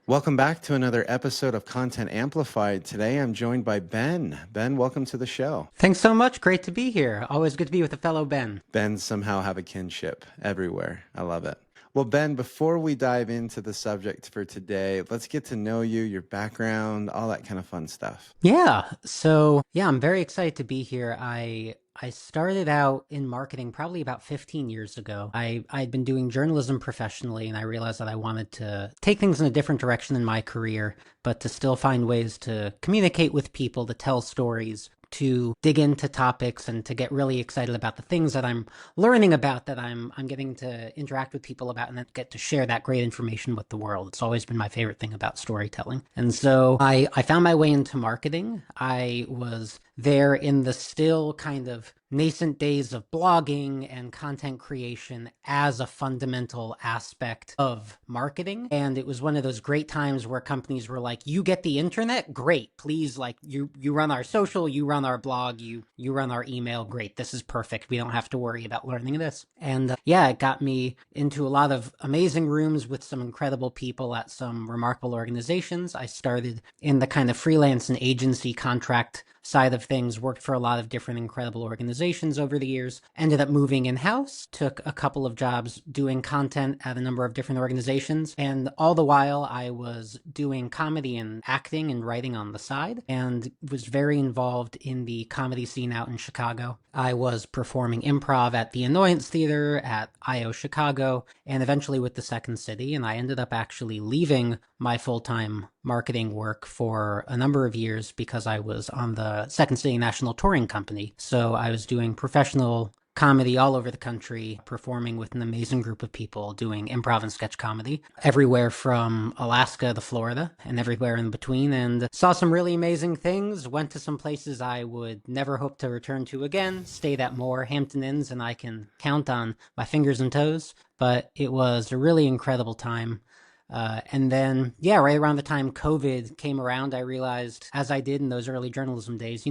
Welcome back to another episode of Content Amplified. Today I'm joined by Ben. Ben, welcome to the show. Thanks so much. Great to be here. Always good to be with a fellow Ben. Ben somehow have a kinship everywhere. I love it. Well, Ben, before we dive into the subject for today, let's get to know you, your background, all that kind of fun stuff. I'm very excited to be here. I started out in marketing probably about 15 years ago. I'd been doing journalism professionally, and I realized that I wanted to take things in a different direction in my career, but to still find ways to communicate with people, to tell stories, to dig into topics, and to get really excited about the things that I'm learning about, that I'm getting to interact with people about, and then get to share that great information with the world. It's always been my favorite thing about storytelling. And so I found my way into marketing. I was there in the still kind of nascent days of blogging and content creation as a fundamental aspect of marketing. And it was one of those great times where companies were like, you get the internet? Great. Please, like, you run our social, you run our blog, you run our email. Great. This is perfect. We don't have to worry about learning this. And it got me into a lot of amazing rooms with some incredible people at some remarkable organizations. I started in the kind of freelance and agency contract side of things, worked for a lot of different incredible organizations over the years, ended up moving in-house, took a couple of jobs doing content at a number of different organizations, and all the while I was doing comedy and acting and writing on the side, and was very involved in the comedy scene out in Chicago. I was performing improv at the Annoyance Theater, at I.O. Chicago, and eventually with the Second City, and I ended up actually leaving my full-time marketing work for a number of years because I was on the Second City National Touring Company. So I was doing professional comedy all over the country, performing with an amazing group of people, doing improv and sketch comedy everywhere from Alaska to Florida and everywhere in between, and saw some really amazing things, went to some places I would never hope to return to again, stayed at more Hampton Inns and I can count on my fingers and toes, but it was a really incredible time. And then, right around the time COVID came around, I realized, as I did in those early journalism days,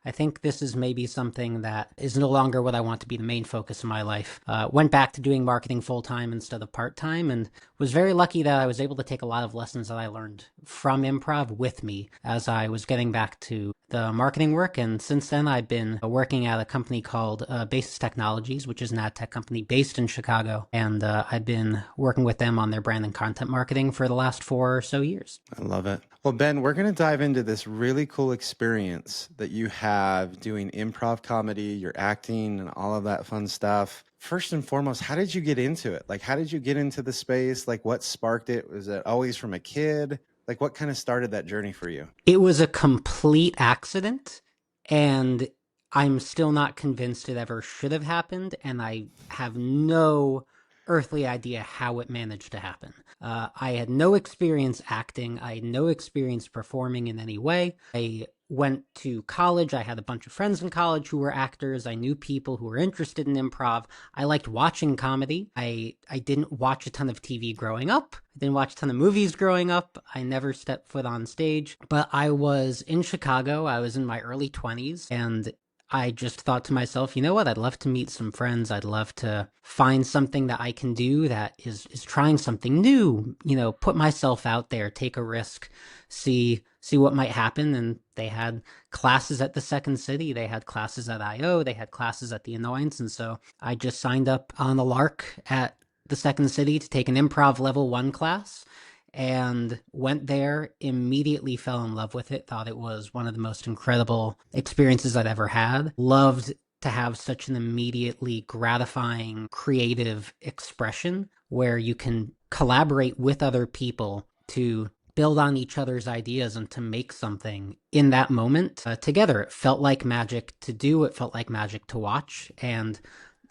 I think this is maybe something that is no longer what I want to be the main focus of my life. Went back to doing marketing full-time instead of part-time, and was very lucky that I was able to take a lot of lessons that I learned from improv with me as I was getting back to the marketing work. And since then, I've been working at a company called Basis Technologies, which is an ad tech company based in Chicago. And I've been working with them on their brand and content marketing for the last 4 or so years. I love it. Well, Ben, we're going to dive into this really cool experience that you have doing improv comedy, your acting, and all of that fun stuff. First and foremost, how did you get into it? Like, how did you get into the space? Like, what sparked it? Was it always from a kid? Like, what kind of started that journey for you? It was a complete accident, and I'm still not convinced it ever should have happened, and I have no earthly idea how it managed to happen. I had no experience acting. I had no experience performing in any way. I went to college. I had a bunch of friends in college who were actors. I knew people who were interested in improv. I liked watching comedy. I didn't watch a ton of TV growing up. I didn't watch a ton of movies growing up. I never stepped foot on stage. But I was in Chicago. I was in my early 20s, and I just thought to myself, you know what? I'd love to meet some friends. I'd love to find something that I can do that is trying something new, put myself out there, take a risk, see what might happen. And they had classes at the Second City. They had classes at I.O. They had classes at the Annoyance. And so I just signed up on the lark at the Second City to take an improv level 1 class. And went there, immediately fell in love with it, thought it was one of the most incredible experiences I'd ever had. Loved to have such an immediately gratifying creative expression where you can collaborate with other people to build on each other's ideas and to make something in that moment together. It felt like magic to do. It felt like magic to watch. And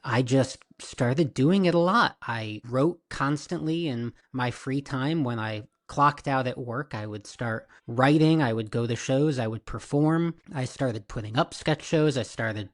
I just started doing it a lot. I wrote constantly in my free time. When I clocked out at work, I would start writing. I would go to shows. I would perform. I started putting up sketch shows. I started,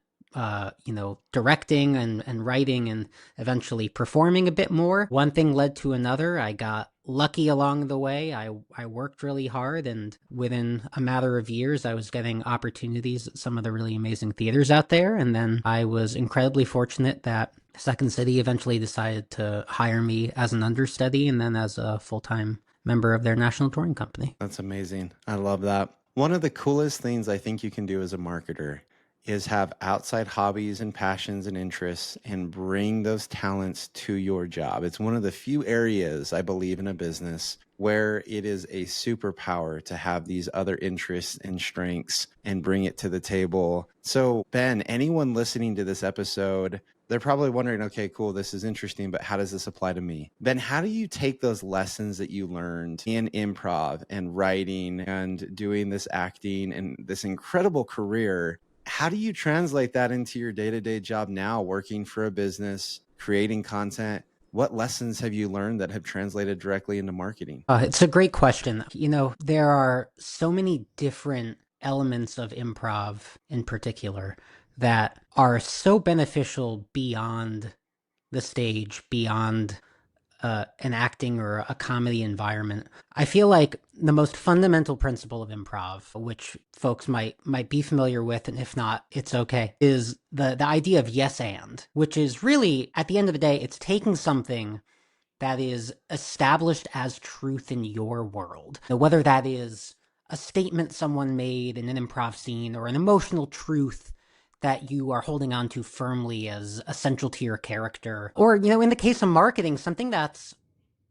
directing and writing and eventually performing a bit more. One thing led to another. I got lucky along the way. I worked really hard, and within a matter of years, I was getting opportunities at some of the really amazing theaters out there. And then I was incredibly fortunate that Second City eventually decided to hire me as an understudy and then as a full-time member of their national touring company. That's amazing. I love that. One of the coolest things I think you can do as a marketer is have outside hobbies and passions and interests and bring those talents to your job. It's one of the few areas I believe in a business where it is a superpower to have these other interests and strengths and bring it to the table. So, Ben, anyone listening to this episode, they're probably wondering, okay, cool, this is interesting, but how does this apply to me? Ben, how do you take those lessons that you learned in improv and writing and doing this acting and this incredible career? How do you translate that into your day-to-day job now, working for a business, creating content? What lessons have you learned that have translated directly into marketing? It's a great question. There are so many different elements of improv in particular that are so beneficial beyond the stage, beyond an acting or a comedy environment. I feel like the most fundamental principle of improv, which folks might be familiar with, and if not, it's okay, is the idea of yes and, which is really, at the end of the day, it's taking something that is established as truth in your world. Now, whether that is a statement someone made in an improv scene or an emotional truth that you are holding on to firmly as essential to your character. Or, in the case of marketing, something that's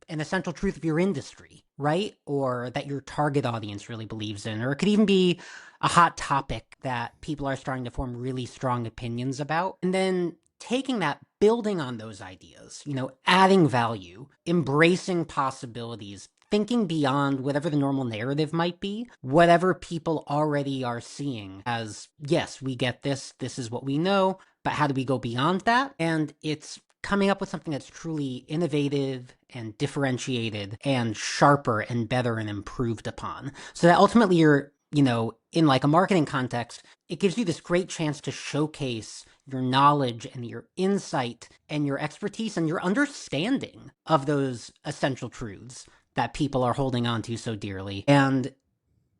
an essential truth of your industry, right? Or that your target audience really believes in. Or it could even be a hot topic that people are starting to form really strong opinions about. And then taking that, building on those ideas, adding value, embracing possibilities, thinking beyond whatever the normal narrative might be, whatever people already are seeing as, yes, we get this, this is what we know, but how do we go beyond that? And it's coming up with something that's truly innovative and differentiated and sharper and better and improved upon. So that ultimately you're, in like a marketing context, it gives you this great chance to showcase your knowledge and your insight and your expertise and your understanding of those essential truths that people are holding on to so dearly. And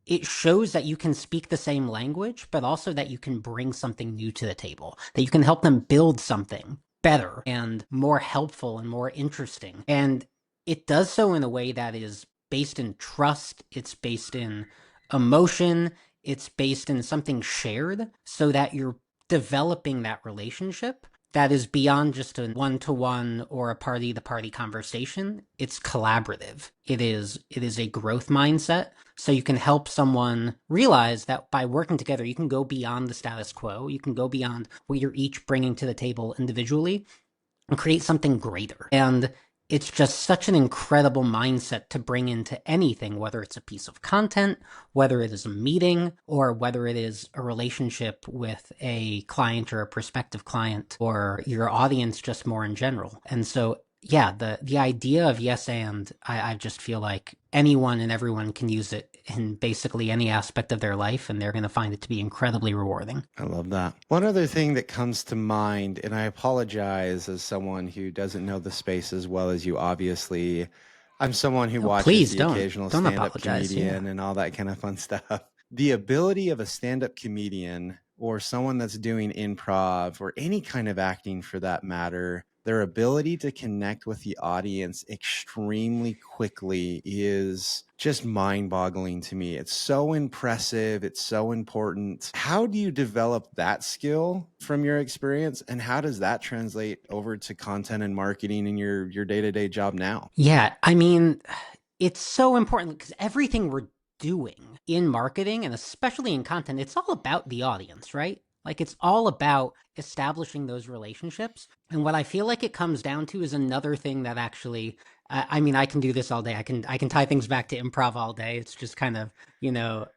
it shows that you can speak the same language, but also that you can bring something new to the table, that you can help them build something better and more helpful and more interesting. And it does so in a way that is based in trust, it's based in emotion, it's based in something shared, so that you're developing that relationship that is beyond just a one-to-one or a party-to-party conversation. It's collaborative. It is a growth mindset. So you can help someone realize that by working together, you can go beyond the status quo. You can go beyond what you're each bringing to the table individually and create something greater. And it's just such an incredible mindset to bring into anything, whether it's a piece of content, whether it is a meeting, or whether it is a relationship with a client or a prospective client, or your audience just more in general. And so, yeah, the idea of yes and, I just feel like anyone and everyone can use it in basically any aspect of their life, and they're going to find it to be incredibly rewarding. I love that. One other thing that comes to mind, and I apologize as someone who doesn't know the space as well as you, obviously. I'm someone who Oh, watches please the occasional don't stand-up apologize. Yeah. comedian and all that kind of fun stuff. The ability of a stand-up comedian or someone that's doing improv or any kind of acting for that matter, their ability to connect with the audience extremely quickly is just mind-boggling to me. It's so impressive. It's so important. How do you develop that skill from your experience, and how does that translate over to content and marketing in your day-to-day job now? Yeah, I mean, it's so important because everything we're doing in marketing and especially in content, it's all about the audience, right? Like it's all about establishing those relationships. And what I feel like it comes down to is another thing that actually, I mean, I can do this all day. I can tie things back to improv all day. It's just kind of,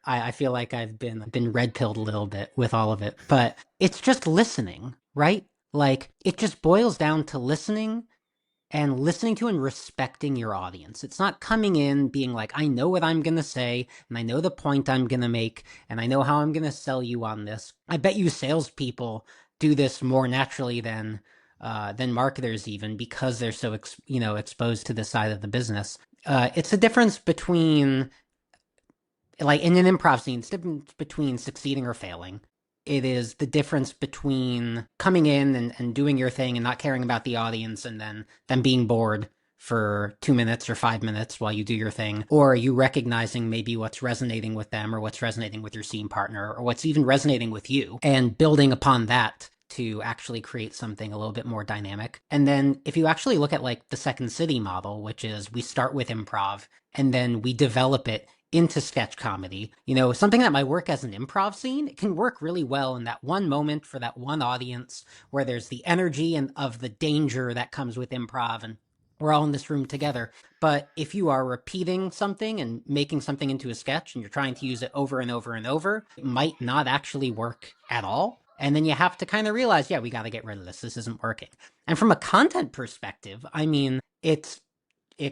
I feel like I've been red pilled a little bit with all of it, but it's just listening, right? Like it just boils down to listening and listening to and respecting your audience. It's not coming in being like, I know what I'm going to say, and I know the point I'm going to make, and I know how I'm going to sell you on this. I bet you salespeople do this more naturally than marketers even, because they're so exposed to this side of the business. It's a difference between, like in an improv scene, it's difference between succeeding or failing. It is the difference between coming in and doing your thing and not caring about the audience and then being bored for 2 minutes or 5 minutes while you do your thing? Or are you recognizing maybe what's resonating with them or what's resonating with your scene partner or what's even resonating with you and building upon that to actually create something a little bit more dynamic? And then if you actually look at like the Second City model, which is we start with improv and then we develop it into sketch comedy, something that might work as an improv scene, it can work really well in that one moment for that one audience where there's the energy and of the danger that comes with improv and we're all in this room together. But if you are repeating something and making something into a sketch and you're trying to use it over and over and over, it might not actually work at all. And then you have to kind of realize, yeah, we got to get rid of this. This isn't working. And from a content perspective, I mean, it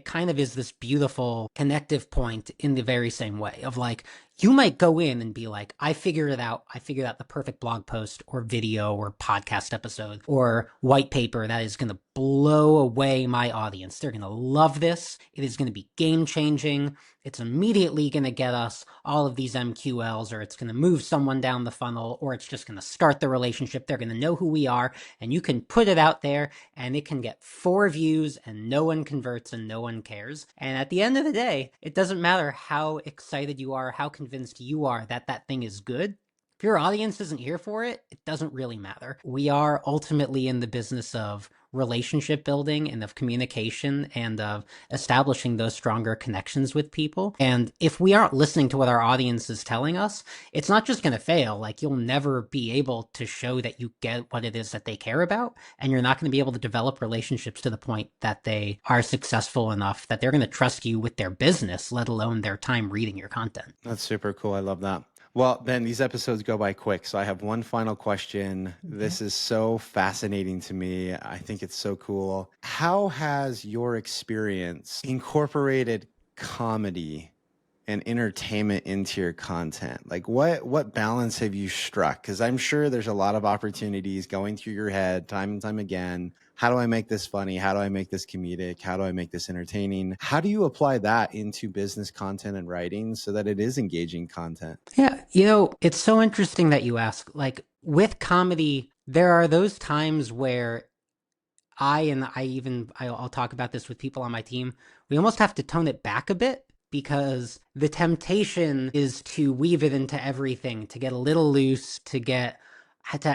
kind of is this beautiful connective point in the very same way of like, you might go in and be like, I figured it out. I figured out the perfect blog post or video or podcast episode or white paper that is going to blow away my audience. They're going to love this. It is going to be game changing. It's immediately going to get us all of these MQLs, or it's going to move someone down the funnel, or it's just going to start the relationship. They're going to know who we are, and you can put it out there and it can get 4 views and no one converts and no one cares. And at the end of the day, it doesn't matter how excited you are, how convinced you are that that thing is good. If your audience isn't here for it, it doesn't really matter. We are ultimately in the business of relationship building and of communication and of establishing those stronger connections with people. And if we aren't listening to what our audience is telling us, it's not just going to fail. Like, you'll never be able to show that you get what it is that they care about. And you're not going to be able to develop relationships to the point that they are successful enough that they're going to trust you with their business, let alone their time reading your content. That's super cool. I love that. Well, Ben, these episodes go by quick, so I have one final question. This is so fascinating to me. I think it's so cool. How has your experience incorporated comedy and entertainment into your content? Like, what balance have you struck? Because I'm sure there's a lot of opportunities going through your head time and time again. How do I make this funny? How do I make this comedic? How do I make this entertaining? How do you apply that into business content and writing so that it is engaging content? Yeah, it's so interesting that you ask. Like, with comedy, there are those times where I'll talk about this with people on my team. We almost have to tone it back a bit because the temptation is to weave it into everything, to get a little loose, to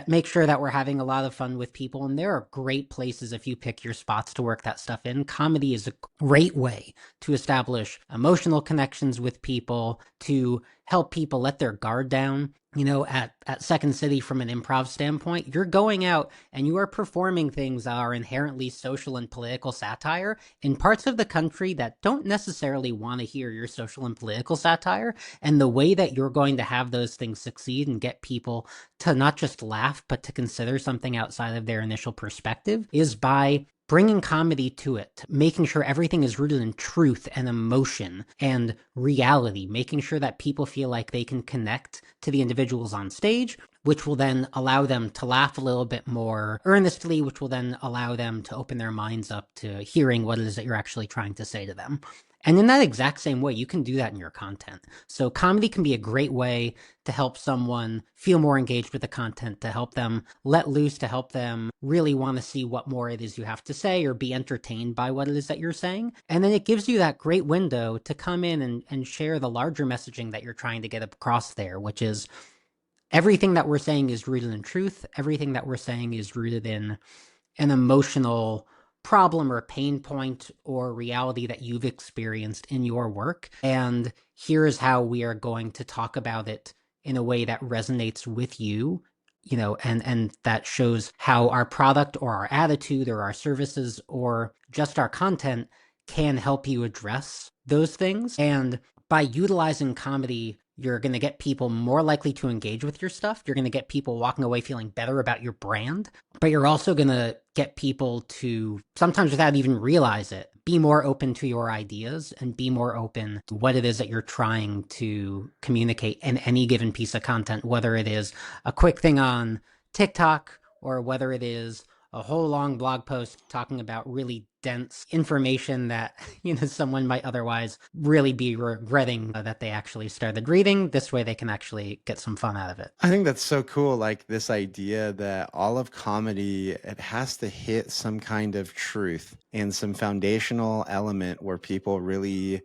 make sure that we're having a lot of fun with people. And there are great places if you pick your spots to work that stuff in. Comedy is a great way to establish emotional connections with people, to help people let their guard down. At Second City, from an improv standpoint, you're going out and you are performing things that are inherently social and political satire in parts of the country that don't necessarily want to hear your social and political satire. And the way that you're going to have those things succeed and get people to not just laugh, but to consider something outside of their initial perspective is by bringing comedy to it, making sure everything is rooted in truth and emotion and reality, making sure that people feel like they can connect to the individuals on stage, which will then allow them to laugh a little bit more earnestly, which will then allow them to open their minds up to hearing what it is that you're actually trying to say to them. And in that exact same way, you can do that in your content. So comedy can be a great way to help someone feel more engaged with the content, to help them let loose, to help them really want to see what more it is you have to say or be entertained by what it is that you're saying. And then it gives you that great window to come in and share the larger messaging that you're trying to get across there, which is everything that we're saying is rooted in truth. Everything that we're saying is rooted in an emotional problem or pain point or reality that you've experienced in your work. And here's how we are going to talk about it in a way that resonates with you, and that shows how our product or our attitude or our services or just our content can help you address those things. And by utilizing comedy, you're going to get people more likely to engage with your stuff. You're going to get people walking away feeling better about your brand, but you're also going to get people to, sometimes without even realize it, be more open to your ideas and be more open to what it is that you're trying to communicate in any given piece of content, whether it is a quick thing on TikTok or whether it is a whole long blog post talking about really dense information that, someone might otherwise really be regretting that they actually started reading. This way they can actually get some fun out of it. I think that's so cool. Like this idea that all of comedy, it has to hit some kind of truth and some foundational element where people really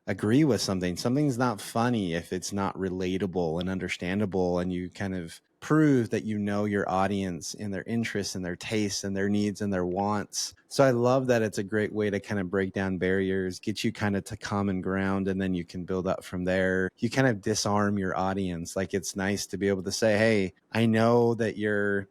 agree with something. Something's not funny if it's not relatable and understandable, and you kind of prove that you know your audience and their interests and their tastes and their needs and their wants. So I love that it's a great way to kind of break down barriers, get you kind of to common ground, and then you can build up from there. You kind of disarm your audience. Like it's nice to be able to say, hey, I know that you're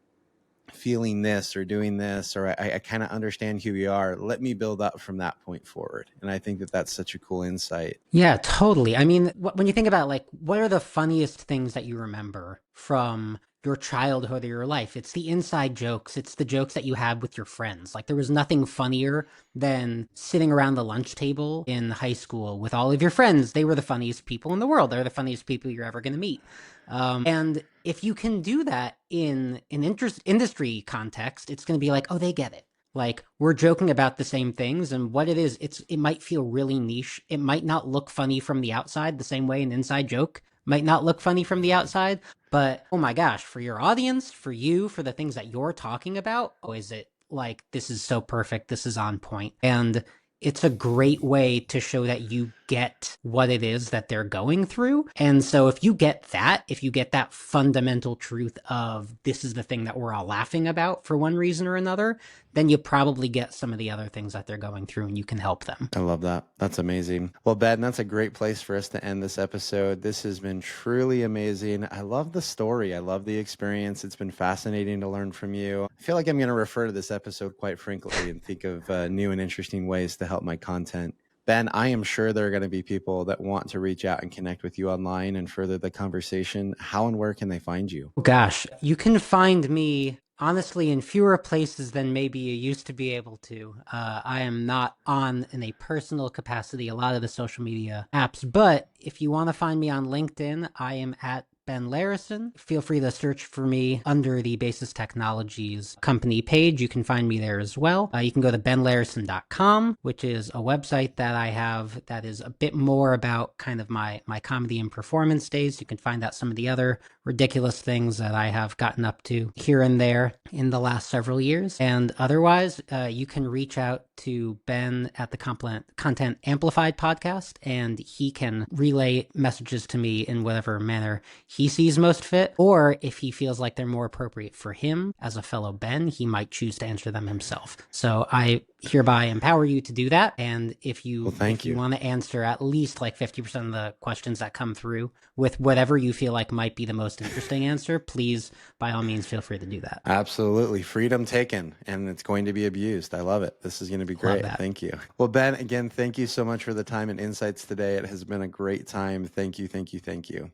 feeling this or doing this, or I kind of understand who you are. Let me build up from that point forward. And I think that that's such a cool insight. Yeah, totally. I mean, when you think about like, what are the funniest things that you remember from your childhood or your life? It's the inside jokes. It's the jokes that you had with your friends. Like there was nothing funnier than sitting around the lunch table in high school with all of your friends. They were the funniest people in the world. They're the funniest people you're ever going to meet. And if you can do that in an industry context, it's going to be like, oh, they get it. Like we're joking about the same things, and what it is, it might feel really niche. It might not look funny from the outside the same way an inside joke might not look funny from the outside, but oh my gosh, for your audience, for you, for the things that you're talking about, oh, is it like this is so perfect, this is on point. And it's a great way to show that you get what it is that they're going through. And so if you get that fundamental truth of this is the thing that we're all laughing about for one reason or another, then you probably get some of the other things that they're going through and you can help them. I love that. That's amazing. Well, Ben, that's a great place for us to end this episode. This has been truly amazing. I love the story. I love the experience. It's been fascinating to learn from you. I feel like I'm going to refer to this episode quite frequently and think of new and interesting ways to help my content. Ben, I am sure there are going to be people that want to reach out and connect with you online and further the conversation. How and where can they find you? Gosh, you can find me honestly in fewer places than maybe you used to be able to. I am not on in a personal capacity a lot of the social media apps, but if you want to find me on LinkedIn, I am at Ben Larrison. Feel free to search for me under the Basis Technologies company page. You can find me there as well. You can go to benlarrison.com, which is a website that I have that is a bit more about kind of my comedy and performance days. You can find out some of the other ridiculous things that I have gotten up to here and there in the last several years. And otherwise, you can reach out to Ben at the Content Amplified podcast, and he can relay messages to me in whatever manner he sees most fit, or if he feels like they're more appropriate for him as a fellow Ben, he might choose to answer them himself. So I hereby empower you to do that. And if you want to answer at least like 50% of the questions that come through with whatever you feel like might be the most interesting answer, please, by all means, feel free to do that. Absolutely. Freedom taken, and it's going to be abused. I love it. This is going to be great. Thank you. Well, Ben, again, thank you so much for the time and insights today. It has been a great time. Thank you, thank you, thank you.